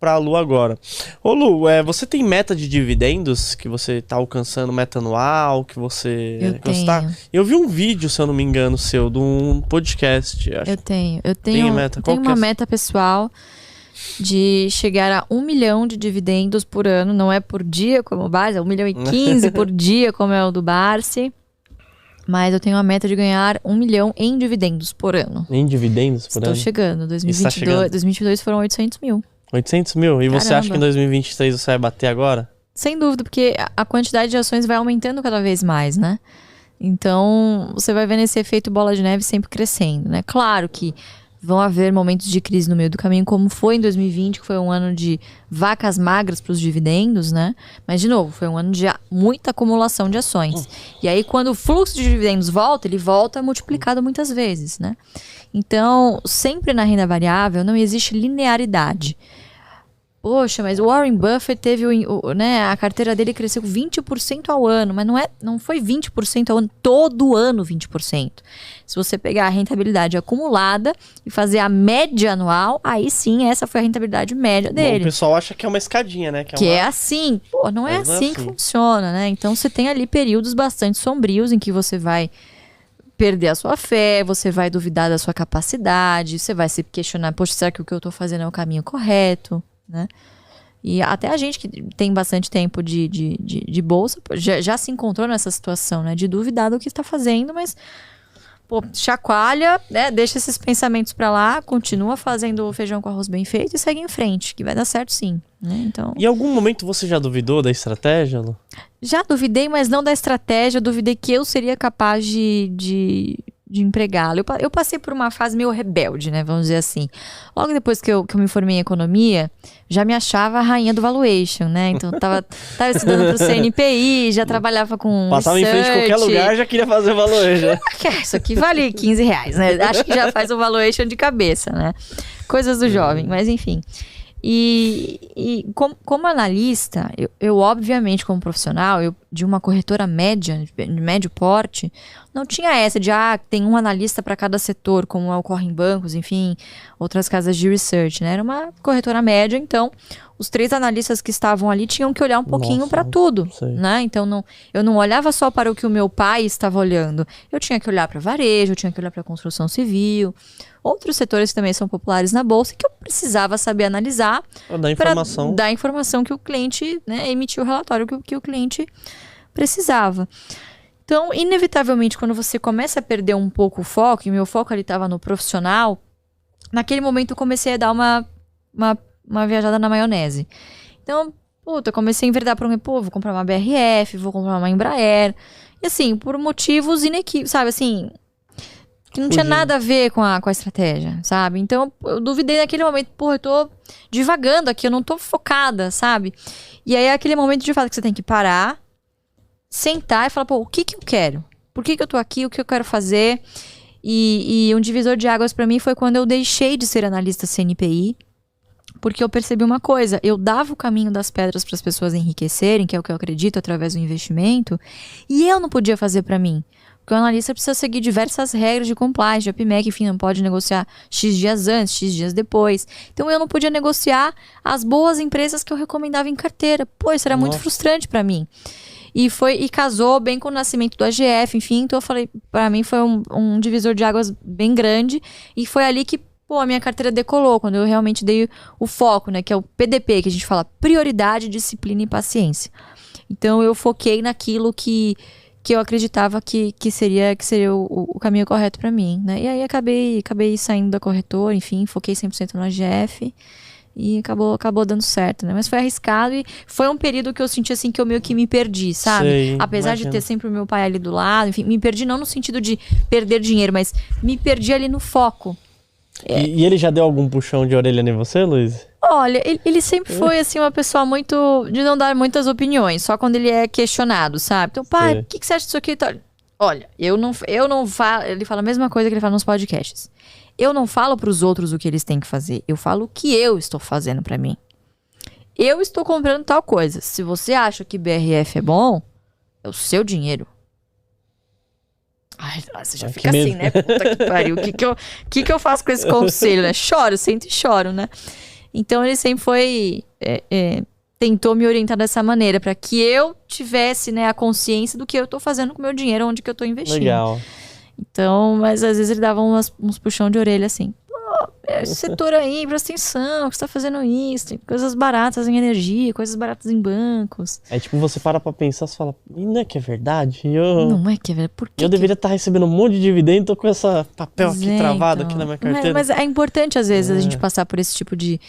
pra Lu agora. Ô Lu, você tem meta de dividendos que você tá alcançando, meta anual, que você... Eu tenho. Eu vi um vídeo, se eu não me engano, seu, de um podcast. Acho. Eu tenho uma meta pessoal de chegar a 1 milhão de dividendos por ano, não é por dia como o Barsi, é 1.015 por dia como é o do Barsi. Mas eu tenho a meta de ganhar 1 milhão em dividendos por ano. Em dividendos por ano? Estou chegando. 2022 foram 800 mil. 800 mil? E Caramba. você acha que em 2023 você vai bater agora? Sem dúvida, porque a quantidade de ações vai aumentando cada vez mais, né? Então, você vai vendo esse efeito bola de neve sempre crescendo, né? Claro que vão haver momentos de crise no meio do caminho, como foi em 2020, que foi um ano de vacas magras para os dividendos, né? Mas, de novo, foi um ano de muita acumulação de ações. E aí, quando o fluxo de dividendos volta, ele volta multiplicado muitas vezes, né? Então, sempre na renda variável não existe linearidade. Poxa, mas o Warren Buffett teve né, a carteira dele cresceu 20% ao ano, mas não foi 20% ao ano, todo ano 20%. Se você pegar a rentabilidade acumulada e fazer a média anual, aí sim, essa foi a rentabilidade média dele. Bom, o pessoal acha que é uma escadinha, né? É assim. Pô, não é assim que funciona, né? Então, você tem ali períodos bastante sombrios em que você vai perder a sua fé, você vai duvidar da sua capacidade, você vai se questionar, poxa, será que o que eu estou fazendo é o caminho correto? Né? E até a gente que tem bastante tempo de bolsa já se encontrou nessa situação, né? De duvidar do que está fazendo, mas pô, chacoalha, né? Deixa esses pensamentos para lá, continua fazendo o feijão com arroz bem feito e segue em frente, que vai dar certo sim, né? Então, em algum momento você já duvidou da estratégia, Lu? Já duvidei, mas não da estratégia, duvidei que eu seria capaz de empregá-lo. Eu passei por uma fase meio rebelde, né? Vamos dizer assim. Logo depois que eu me formei em economia, já me achava a rainha do valuation, né? Então, tava estudando pro CNPI, já trabalhava com passava research. Em frente a qualquer lugar, já queria fazer o valuation. Isso aqui vale R$15, né? Acho que já faz o valuation de cabeça, né? Coisas do jovem, mas enfim. E como analista, eu obviamente como profissional, de uma corretora média, de médio porte, não tinha essa de, tem um analista para cada setor, como ocorre em bancos, enfim, outras casas de research, né? Era uma corretora média, então os 3 analistas que estavam ali tinham que olhar um pouquinho para tudo, né? Então eu não olhava só para o que o meu pai estava olhando, eu tinha que olhar para varejo, eu tinha que olhar para construção civil, outros setores que também são populares na bolsa, que eu precisava saber analisar para dar a informação que o cliente, né, emitiu o relatório que o cliente precisava. Então, inevitavelmente, quando você começa a perder um pouco o foco, e meu foco ali estava no profissional, naquele momento eu comecei a dar uma viajada na maionese. Então, eu comecei a enverdar para vou comprar uma BRF, vou comprar uma Embraer, e assim, por motivos inequívocos, sabe, assim, que não tinha nada a ver com a estratégia, sabe? Então, eu duvidei naquele momento, eu tô divagando aqui, eu não tô focada, sabe? E aí é aquele momento de fato que você tem que parar, sentar e falar, o que eu quero? Por que eu tô aqui? O que eu quero fazer? E um divisor de águas pra mim foi quando eu deixei de ser analista CNPI, porque eu percebi uma coisa, eu dava o caminho das pedras para as pessoas enriquecerem, que é o que eu acredito através do investimento, e eu não podia fazer pra mim. Porque o analista precisa seguir diversas regras de compliance, de APMEC, enfim, não pode negociar X dias antes, X dias depois. Então eu não podia negociar as boas empresas que eu recomendava em carteira. Isso era muito frustrante pra mim. E casou bem com o nascimento do AGF, enfim. Então eu falei, pra mim foi um divisor de águas bem grande. E foi ali que, a minha carteira decolou, quando eu realmente dei o foco, né? Que é o PDP, que a gente fala, prioridade, disciplina e paciência. Então eu foquei naquilo que eu acreditava que seria o caminho correto para mim, né? E aí acabei saindo da corretora, enfim, foquei 100% no AGF e acabou dando certo, né? Mas foi arriscado e foi um período que eu senti assim que eu meio que me perdi, sabe? Apesar de ter sempre o meu pai ali do lado, enfim, me perdi não no sentido de perder dinheiro, mas me perdi ali no foco. E ele já deu algum puxão de orelha em você, Luiz? Olha, ele sempre foi, assim, uma pessoa muito... de não dar muitas opiniões, só quando ele é questionado, sabe? Então, pai, o que você acha disso aqui? Olha, eu não falo... Ele fala a mesma coisa que ele fala nos podcasts. Eu não falo pros outros o que eles têm que fazer. Eu falo o que eu estou fazendo pra mim. Eu estou comprando tal coisa. Se você acha que BRF é bom, é o seu dinheiro. Ai, você já fica assim, né? Puta que pariu. O que eu faço com esse conselho, né? Choro, sento e choro, né? Então ele sempre foi... tentou me orientar dessa maneira, para que eu tivesse, né, a consciência do que eu tô fazendo com o meu dinheiro, onde que eu tô investindo. Legal. Então, mas às vezes ele dava uns puxão de orelha assim. Esse setor aí, presta atenção, que você tá fazendo isso, tem coisas baratas em energia, coisas baratas em bancos. Aí, tipo, você para pra pensar, você fala, não é que é verdade? Eu Não é que é verdade, por que deveria estar recebendo um monte de dividendo, tô com essa papel aqui travado então, aqui na minha carteira. Mas é importante, às vezes, a gente passar por esse tipo de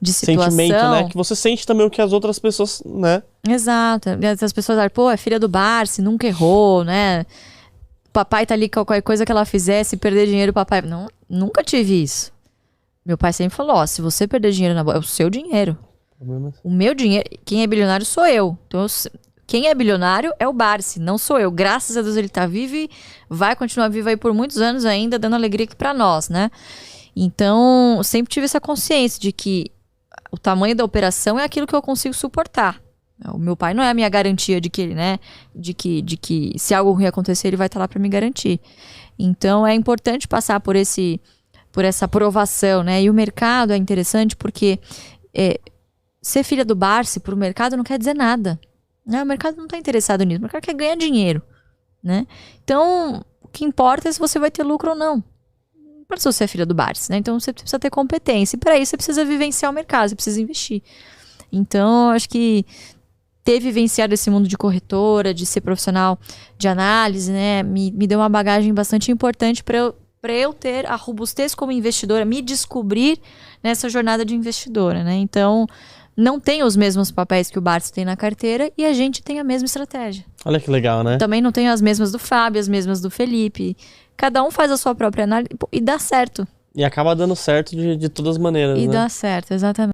situação. Sentimento, né? Que você sente também o que as outras pessoas, né? Exato. As pessoas falam, pô, é filha do Barsi, nunca errou, né? Papai tá ali, qualquer coisa que ela fizesse, perder dinheiro, papai... Não, nunca tive isso. Meu pai sempre falou, ó, se você perder dinheiro na bolsa, é o seu dinheiro. O meu dinheiro, quem é bilionário sou eu. Então, quem é bilionário é o Barsi, não sou eu. Graças a Deus ele tá vivo e vai continuar vivo aí por muitos anos ainda, dando alegria aqui pra nós, né? Então, sempre tive essa consciência de que o tamanho da operação é aquilo que eu consigo suportar. O meu pai não é a minha garantia de que ele, né? De que se algo ruim acontecer, ele vai estar lá para me garantir. Então é importante passar por essa aprovação, né? E o mercado é interessante porque ser filha do Barsi para o mercado não quer dizer nada. Né? O mercado não está interessado nisso. O mercado quer ganhar dinheiro, né? Então, o que importa é se você vai ter lucro ou não. Para se você é filha do Barsi, né? Então você precisa ter competência. E para isso você precisa vivenciar o mercado, você precisa investir. Então, acho que ter vivenciado esse mundo de corretora, de ser profissional de análise, né? Me deu uma bagagem bastante importante para eu ter a robustez como investidora, me descobrir nessa jornada de investidora, né? Então, não tem os mesmos papéis que o Barsi tem na carteira e a gente tem a mesma estratégia. Olha que legal, né? Também não tem as mesmas do Fábio, as mesmas do Felipe. Cada um faz a sua própria análise e dá certo. E acaba dando certo de todas as maneiras, E né? dá certo, exatamente.